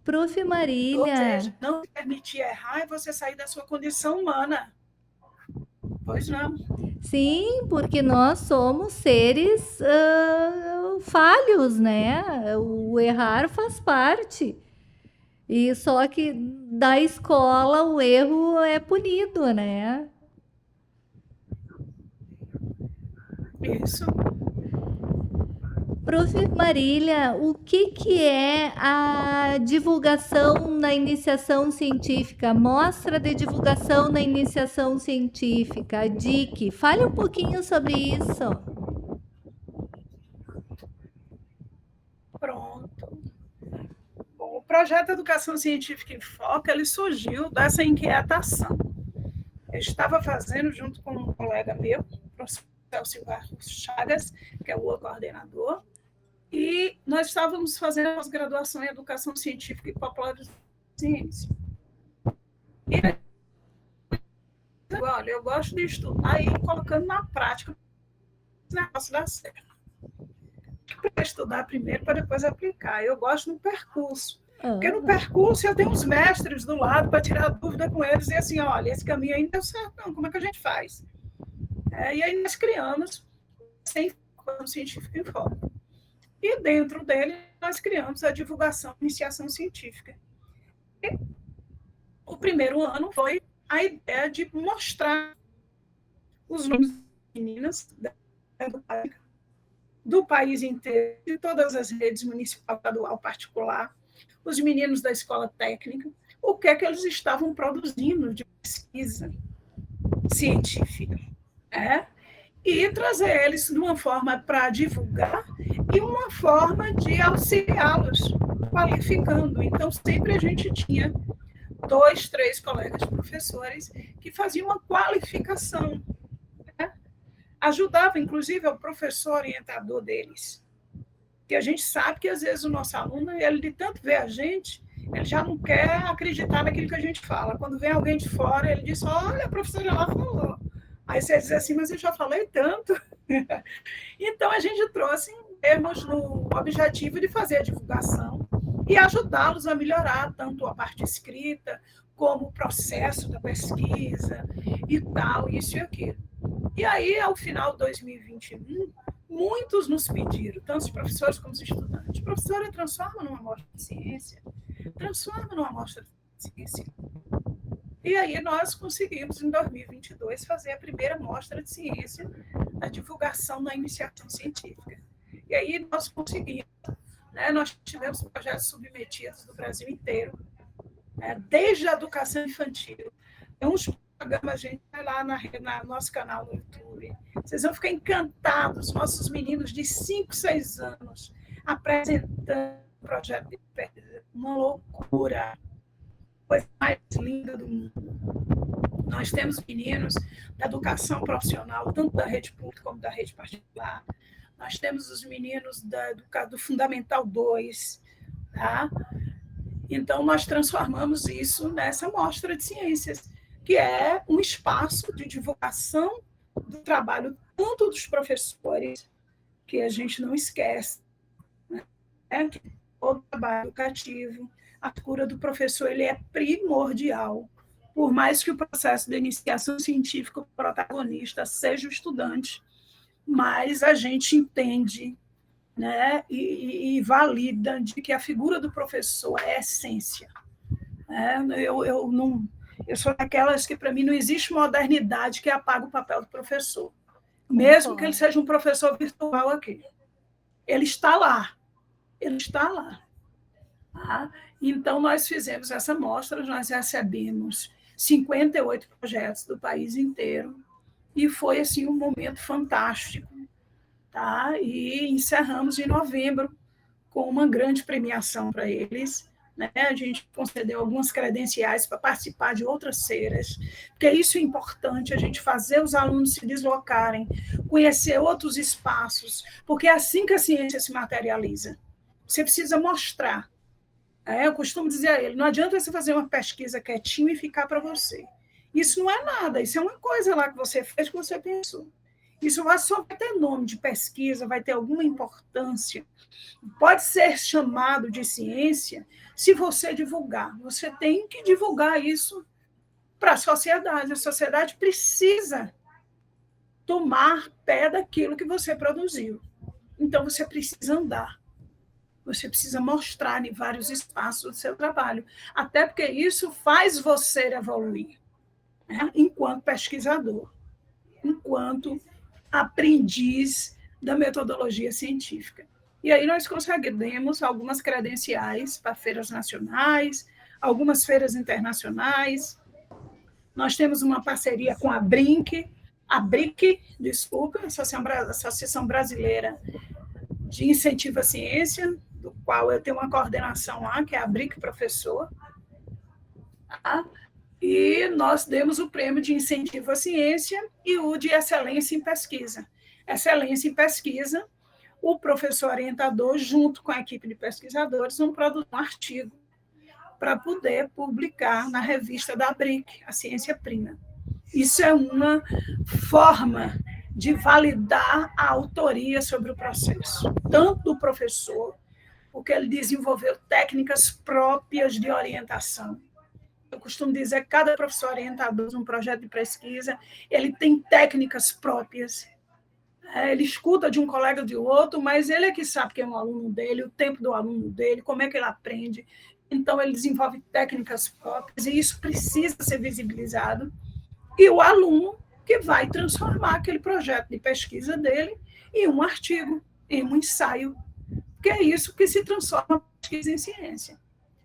Prof. Marília. Ou seja, não permitir errar é você sair da sua condição humana. Pois não. Sim, porque nós somos seres falhos, né? O errar faz parte. E só que da escola o erro é punido, né? Isso. Prof. Marília, o que é a divulgação na iniciação científica? Mostra de divulgação na iniciação científica, a DIC. Fale um pouquinho sobre isso. Pronto. Bom, o projeto Educação Científica em Foco, ele surgiu dessa inquietação. Eu estava fazendo, junto com um colega meu, o professor Silvar Chagas, que é o coordenador, e nós estávamos fazendo pós-graduação em Educação Científica e Popular de Ciência. E, olha, eu gosto de estudar e ir colocando na prática o negócio dá certo. Para estudar primeiro, para depois aplicar. Eu gosto no percurso. Porque no percurso eu tenho uns mestres do lado para tirar dúvida com eles e assim, olha, esse caminho aí não deu certo, não, como é que a gente faz? E aí nós criamos sem científico em foco. E dentro dele nós criamos a divulgação de iniciação científica. E o primeiro ano foi a ideia de mostrar os nomes das meninas do país inteiro, de todas as redes municipal, estadual, particular, os meninos da escola técnica, o que é que eles estavam produzindo de pesquisa científica. E trazer eles de uma forma para divulgar e uma forma de auxiliá-los, qualificando. Então, sempre a gente tinha 2, 3 colegas professores que faziam uma qualificação. Ajudava, inclusive, o professor orientador deles. Porque a gente sabe que, às vezes, o nosso aluno, ele de tanto ver a gente, ele já não quer acreditar naquilo que a gente fala. Quando vem alguém de fora, ele diz, olha, a professora lá falou. Aí você diz assim, mas eu já falei tanto. Então, a gente trouxe termos no objetivo de fazer a divulgação e ajudá-los a melhorar tanto a parte escrita, como o processo da pesquisa e tal, isso e aquilo. E aí, ao final de 2021, muitos nos pediram, tanto os professores como os estudantes, professora, transforma numa amostra de ciência, transforma numa amostra de ciência. E aí nós conseguimos, em 2022, fazer a primeira mostra de ciência, a divulgação da iniciação científica. E aí nós conseguimos, nós tivemos projetos submetidos do Brasil inteiro, desde a educação infantil. Tem uns programas, a gente vai lá no nosso canal no YouTube. Vocês vão ficar encantados, nossos meninos de 5, 6 anos apresentando o projeto de pesquisa. Uma loucura. Coisa mais linda do mundo. Nós temos meninos da educação profissional, tanto da rede pública como da rede particular. Nós temos os meninos do Fundamental 2. Tá? Então, nós transformamos isso nessa mostra de ciências, que é um espaço de divulgação do trabalho tanto dos professores, que a gente não esquece, o trabalho educativo, a figura do professor ele é primordial, por mais que o processo de iniciação científica, o protagonista seja o estudante, mas a gente entende, e valida de que a figura do professor é a essência. Eu sou daquelas que, para mim, não existe modernidade que apague o papel do professor, mesmo que ele seja um professor virtual aqui. Ele está lá. Ele está lá. Tá? Então, nós fizemos essa mostra, nós recebemos 58 projetos do país inteiro, e foi assim, um momento fantástico. Tá? E encerramos em novembro com uma grande premiação para eles. Né? A gente concedeu algumas credenciais para participar de outras feiras, porque isso é importante, a gente fazer os alunos se deslocarem, conhecer outros espaços, porque é assim que a ciência se materializa. Você precisa mostrar. Eu costumo dizer a ele, não adianta você fazer uma pesquisa quietinho e ficar para você. Isso não é nada, isso é uma coisa lá que você fez, que você pensou. Isso só vai ter nome de pesquisa, vai ter alguma importância. Pode ser chamado de ciência se você divulgar. Você tem que divulgar isso para a sociedade. A sociedade precisa tomar pé daquilo que você produziu. Então, você precisa andar. Você precisa mostrar em vários espaços o seu trabalho. Até porque isso faz você evoluir, né? Enquanto pesquisador, enquanto aprendiz da metodologia científica. E aí nós conseguimos algumas credenciais para feiras nacionais, algumas feiras internacionais. Nós temos uma parceria com a BRIC, desculpa, Associação Brasileira de Incentivo à Ciência, do qual eu tenho uma coordenação lá, que é a BRIC Professor. Tá? E nós demos o prêmio de incentivo à ciência e o de excelência em pesquisa. Excelência em pesquisa, o professor orientador, junto com a equipe de pesquisadores, vão produzir um artigo para poder publicar na revista da BRIC, a Ciência Prima. Isso é uma forma de validar a autoria sobre o processo, tanto do professor, porque ele desenvolveu técnicas próprias de orientação. Eu costumo dizer que cada professor orientador de um projeto de pesquisa, ele tem técnicas próprias. Ele escuta de um colega de outro, mas ele é que sabe quem é o aluno dele, o tempo do aluno dele, como é que ele aprende. Então, ele desenvolve técnicas próprias, e isso precisa ser visibilizado. E o aluno que vai transformar aquele projeto de pesquisa dele em um artigo, em um ensaio, que é isso que se transforma a pesquisa em ciência.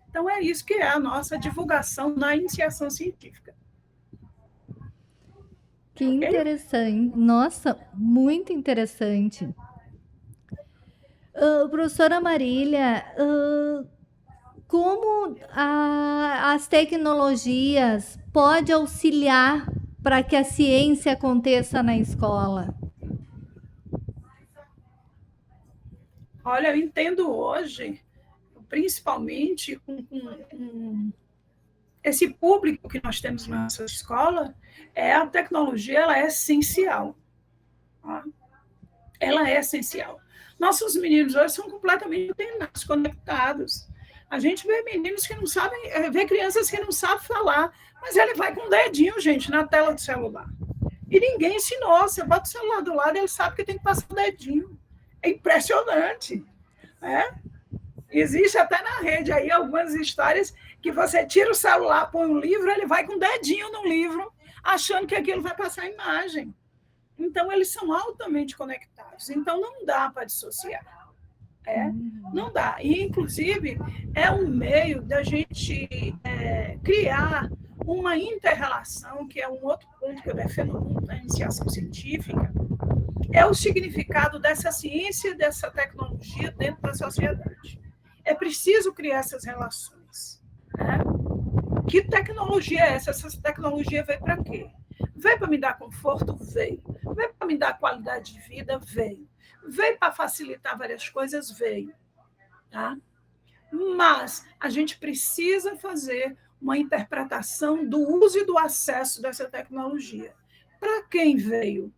Então, é isso que é a nossa divulgação na iniciação científica. Que interessante. Nossa, muito interessante. Professora Marília, como as tecnologias podem auxiliar para que a ciência aconteça na escola? Olha, eu entendo hoje, principalmente com esse público que nós temos na nossa escola, a tecnologia ela é essencial. Tá? Ela é essencial. Nossos meninos hoje são completamente antenados, conectados. A gente vê meninos que não sabem, vê crianças que não sabem falar, mas ele vai com o dedinho, gente, na tela do celular. E ninguém ensinou. Você bota o celular do lado, ele sabe que tem que passar o dedinho. É impressionante. Existe até na rede aí algumas histórias que você tira o celular, põe um livro, ele vai com o dedinho no livro, achando que aquilo vai passar a imagem. Então, eles são altamente conectados. Então, não dá para dissociar. Não dá. E, inclusive, é um meio da gente criar uma inter-relação, que é um outro ponto que eu defendo muito na iniciação científica, é o significado dessa ciência, dessa tecnologia dentro da sociedade. É preciso criar essas relações. Que tecnologia é essa? Essa tecnologia veio para quê? Veio para me dar conforto? Veio. Veio para me dar qualidade de vida? Veio. Veio para facilitar várias coisas? Veio. Tá? Mas a gente precisa fazer uma interpretação do uso e do acesso dessa tecnologia. Para quem veio?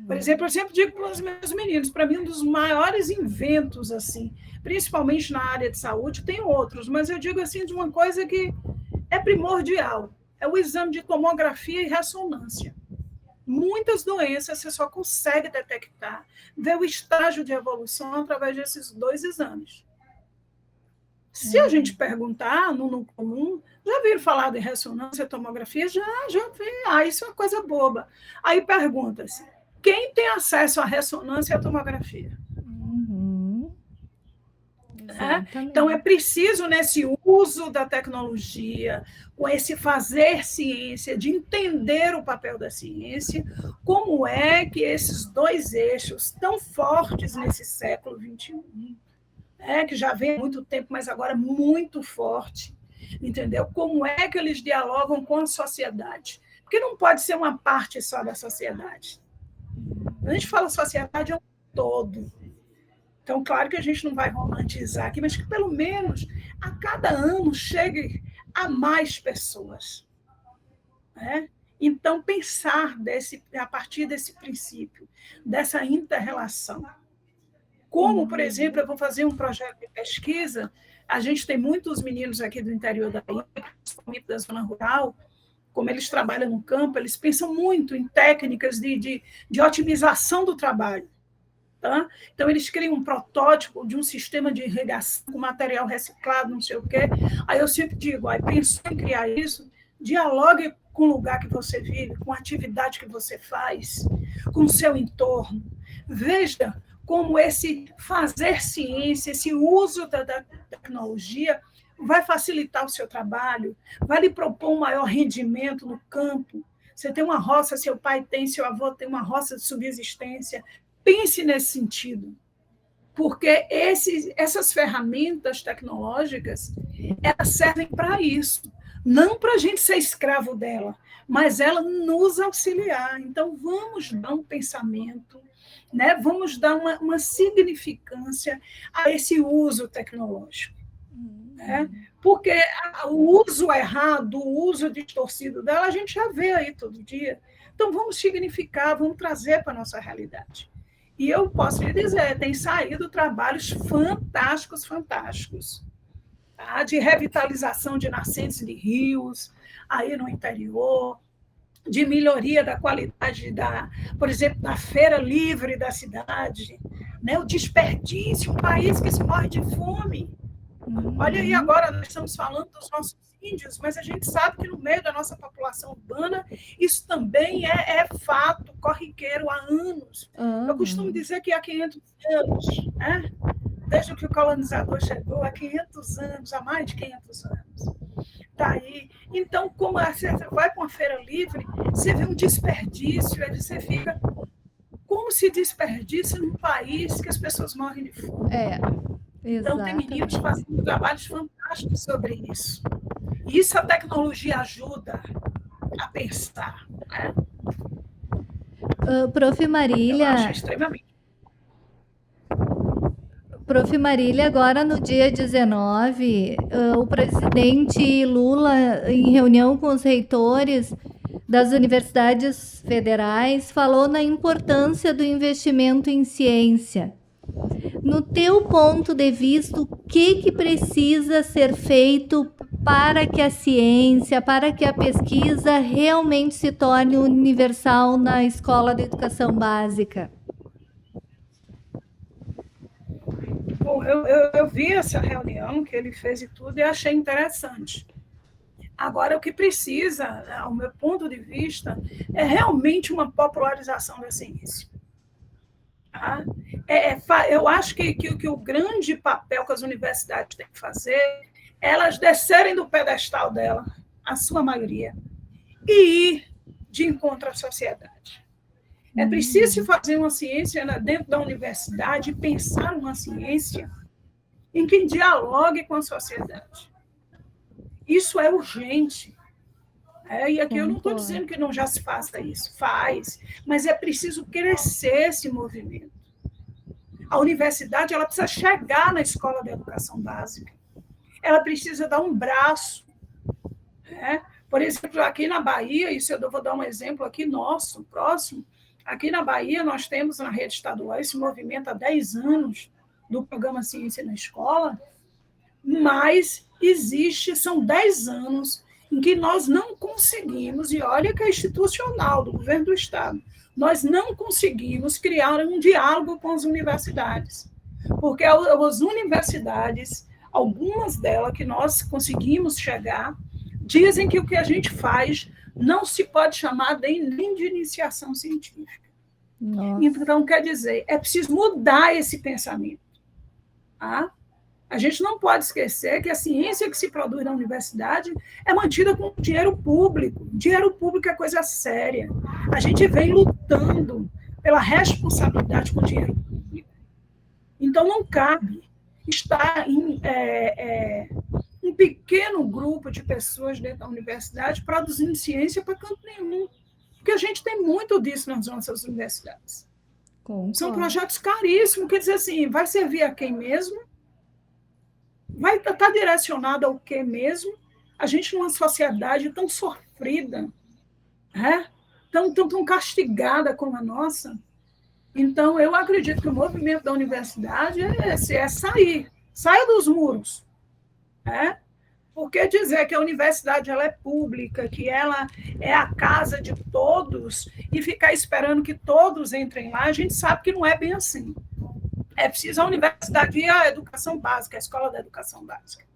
Por exemplo, eu sempre digo para os meus meninos, para mim, um dos maiores inventos, assim, principalmente na área de saúde, tem outros, mas eu digo assim de uma coisa que é primordial, é o exame de tomografia e ressonância. Muitas doenças você só consegue detectar, ver o estágio de evolução através desses dois exames. Se a gente perguntar no comum, Já viram falar de ressonância, tomografia? Já vi. Isso é uma coisa boba. Aí pergunta-se, quem tem acesso à ressonância e à tomografia? Então, é preciso, nesse uso da tecnologia, com esse fazer ciência, de entender o papel da ciência, como é que esses dois eixos tão fortes nesse século XXI, que já vem há muito tempo, mas agora muito forte, entendeu? Como é que eles dialogam com a sociedade? Porque não pode ser uma parte só da sociedade. Quando a gente fala sociedade, é um todo. Então, claro que a gente não vai romantizar aqui, mas que pelo menos a cada ano chegue a mais pessoas. Então, pensar a partir desse princípio, dessa inter-relação. Como, por exemplo, eu vou fazer um projeto de pesquisa, a gente tem muitos meninos aqui do interior da Bahia, principalmente da zona rural, como eles trabalham no campo, eles pensam muito em técnicas de otimização do trabalho. Tá? Então, eles criam um protótipo de um sistema de irrigação com material reciclado, não sei o quê. Aí eu sempre digo, pensou em criar isso, dialogue com o lugar que você vive, com a atividade que você faz, com o seu entorno. Veja como esse fazer ciência, esse uso da tecnologia vai facilitar o seu trabalho, vai lhe propor um maior rendimento no campo. Você tem uma roça, seu pai tem, seu avô tem uma roça de subsistência. Pense nesse sentido, porque essas ferramentas tecnológicas, elas servem para isso, não para a gente ser escravo dela, mas ela nos auxiliar. Então, vamos dar um pensamento, vamos dar uma significância a esse uso tecnológico. Porque o uso errado, o uso distorcido dela, a gente já vê aí todo dia. Então, vamos significar, vamos trazer para a nossa realidade. E eu posso lhe dizer, tem saído trabalhos fantásticos, tá? De revitalização de nascentes de rios, aí no interior, de melhoria da qualidade, por exemplo, da feira livre da cidade, o desperdício, um país que se morre de fome. Olha aí, agora nós estamos falando dos nossos índios, mas a gente sabe que no meio da nossa população urbana, isso também é fato corriqueiro há anos. Eu costumo dizer que há 500 anos, desde que o colonizador chegou, há 500 anos, há mais de 500 anos. Tá aí. Então, como você vai para uma feira livre, você vê um desperdício, aí você fica... Como se desperdiça num país que as pessoas morrem de fome? Então, tem meninos fazendo trabalhos fantásticos sobre isso. E isso a tecnologia ajuda a pensar. Prof. Marília... Eu acho extremamente. Prof. Marília, agora no dia 19, o presidente Lula, em reunião com os reitores das universidades federais, falou na importância do investimento em ciência. No teu ponto de vista, o que precisa ser feito para que a ciência, para que a pesquisa realmente se torne universal na escola de educação básica? Bom, eu vi essa reunião que ele fez e tudo e achei interessante. Agora, o que precisa, ao meu ponto de vista, é realmente uma popularização da ciência. Eu acho que o grande papel que as universidades têm que fazer é elas descerem do pedestal dela, a sua maioria, e ir de encontro à sociedade. É preciso fazer uma ciência dentro da universidade e pensar uma ciência em que dialogue com a sociedade. Isso é urgente. E aqui eu não estou dizendo que não já se faça isso, faz, mas é preciso crescer esse movimento. A universidade ela precisa chegar na escola de educação básica, ela precisa dar um braço. Por exemplo, aqui na Bahia, isso eu vou dar um exemplo aqui nosso, próximo, aqui na Bahia nós temos na rede estadual esse movimento há 10 anos do programa Ciência na Escola, mas são 10 anos em que nós não conseguimos, e olha que é institucional do governo do Estado, nós não conseguimos criar um diálogo com as universidades, porque as universidades, algumas delas que nós conseguimos chegar, dizem que o que a gente faz não se pode chamar nem de iniciação científica. Nossa. Então, quer dizer, é preciso mudar esse pensamento. Tá? A gente não pode esquecer que a ciência que se produz na universidade é mantida com dinheiro público. Dinheiro público é coisa séria. A gente vem lutando pela responsabilidade com o dinheiro público. Então, não cabe estar em um pequeno grupo de pessoas dentro da universidade produzindo ciência para canto nenhum. Porque a gente tem muito disso nas nossas universidades. Concordo. São projetos caríssimos, quer dizer assim, vai servir a quem mesmo? Vai estar direcionado ao que mesmo? A gente, numa sociedade tão sofrida, tão castigada como a nossa. Então, eu acredito que o movimento da universidade é esse, é sair. Saia dos muros. Porque dizer que a universidade ela é pública, que ela é a casa de todos, e ficar esperando que todos entrem lá, a gente sabe que não é bem assim. É preciso a universidade e a educação básica, a escola da educação básica.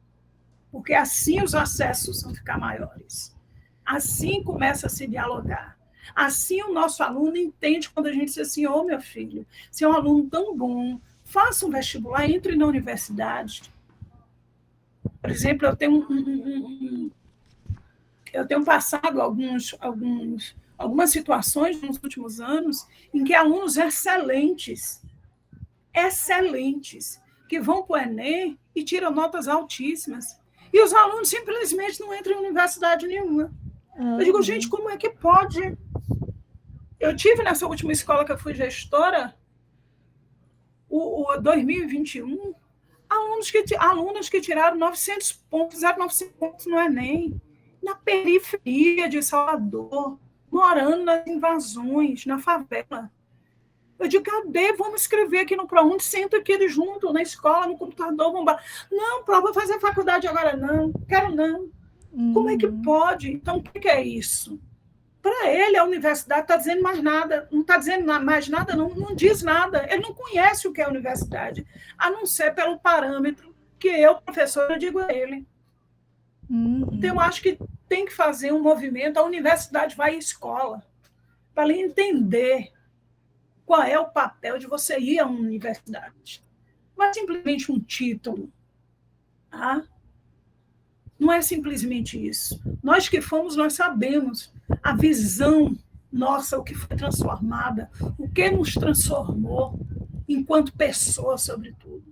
Porque assim os acessos vão ficar maiores. Assim começa a se dialogar. Assim o nosso aluno entende quando a gente diz assim, meu filho, você é um aluno tão bom, faça um vestibular, entre na universidade. Por exemplo, eu tenho passado algumas situações nos últimos anos em que alunos excelentes, que vão para o Enem e tiram notas altíssimas. E os alunos simplesmente não entram em universidade nenhuma. Eu digo, gente, como é que pode? Eu tive nessa última escola que eu fui gestora, o 2021, alunas que tiraram 900 pontos, 900 pontos no Enem, na periferia de Salvador, morando nas invasões, na favela. Eu digo, cadê? Vamos escrever aqui no ProUni, senta aqui junto, na escola, no computador, vamos... Não, vou fazer faculdade agora, não, quero não. Como é que pode? Então, o que é isso? Para ele, a universidade está dizendo mais nada, não está dizendo mais nada, não diz nada. Ele não conhece o que é a universidade, a não ser pelo parâmetro que eu, professora, digo a ele. Então, eu acho que tem que fazer um movimento, a universidade vai à escola, para ele entender qual é o papel de você ir a uma universidade. Não é simplesmente um título. Tá? Não é simplesmente isso. Nós que fomos, nós sabemos a visão nossa, o que foi transformada, o que nos transformou enquanto pessoa, sobretudo.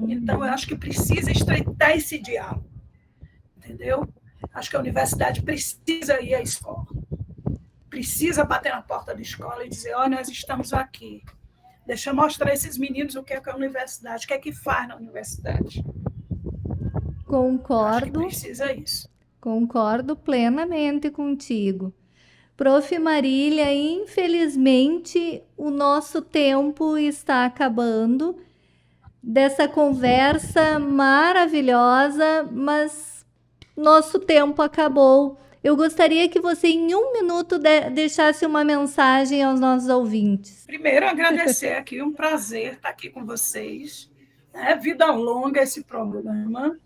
Então, eu acho que precisa estreitar esse diálogo. Entendeu? Acho que a universidade precisa ir à escola. Precisa bater na porta da escola e dizer, nós estamos aqui. Deixa eu mostrar a esses meninos o que é a universidade, o que é que faz na universidade. Concordo. Acho que precisa isso. Concordo plenamente contigo. Prof. Marília, infelizmente o nosso tempo está acabando dessa conversa maravilhosa, mas nosso tempo acabou. Eu gostaria que você, em 1 minuto, deixasse uma mensagem aos nossos ouvintes. Primeiro, agradecer aqui, um prazer estar aqui com vocês. Vida longa esse programa.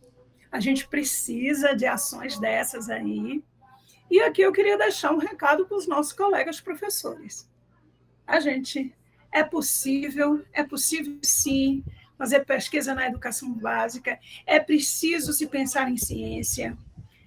A gente precisa de ações dessas aí. E aqui eu queria deixar um recado para os nossos colegas professores. É possível sim, fazer pesquisa na educação básica, é preciso se pensar em ciência.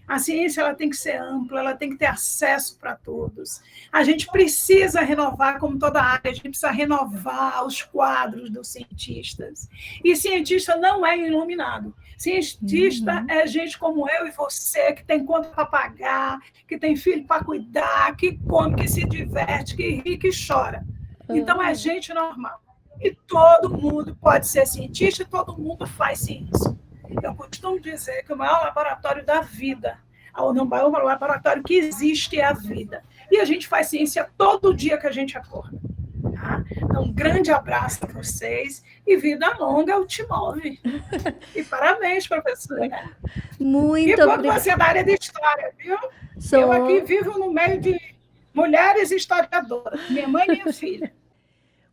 A ciência ela tem que ser ampla, ela tem que ter acesso para todos. A gente precisa renovar, como toda área, a gente precisa renovar os quadros dos cientistas. E cientista não é iluminado. Cientista é gente como eu e você, que tem conta para pagar, que tem filho para cuidar, que come, que se diverte, que ri, que chora. Então, é gente normal. E todo mundo pode ser cientista, todo mundo faz ciência. Eu costumo dizer que o maior laboratório da vida, o maior laboratório que existe é a vida. E a gente faz ciência todo dia que a gente acorda. Tá? Então, um grande abraço para vocês e vida longa o te move. E parabéns, professora. Muito obrigada. Você é da área de história, viu? Eu aqui vivo no meio de mulheres historiadoras, minha mãe e minha filha.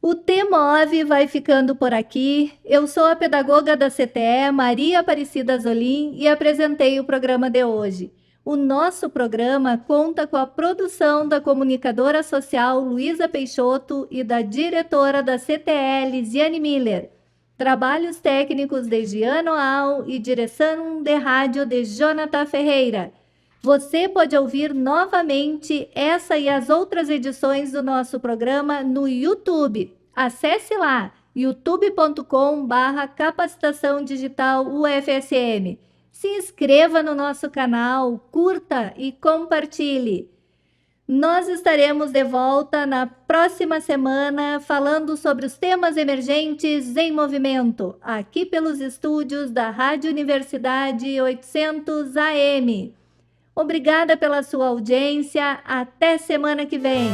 O TEMOV vai ficando por aqui. Eu sou a pedagoga da CTE, Maria Aparecida Zolim, e apresentei o programa de hoje. O nosso programa conta com a produção da comunicadora social Luísa Peixoto e da diretora da CTL, Ziane Miller. Trabalhos técnicos de Giano Al e direção de rádio de Jonathan Ferreira. Você pode ouvir novamente essa e as outras edições do nosso programa no YouTube. Acesse lá, youtube.com/capacitação digital UFSM. Se inscreva no nosso canal, curta e compartilhe. Nós estaremos de volta na próxima semana falando sobre os temas emergentes em movimento, aqui pelos estúdios da Rádio Universidade 800 AM. Obrigada pela sua audiência. Até semana que vem.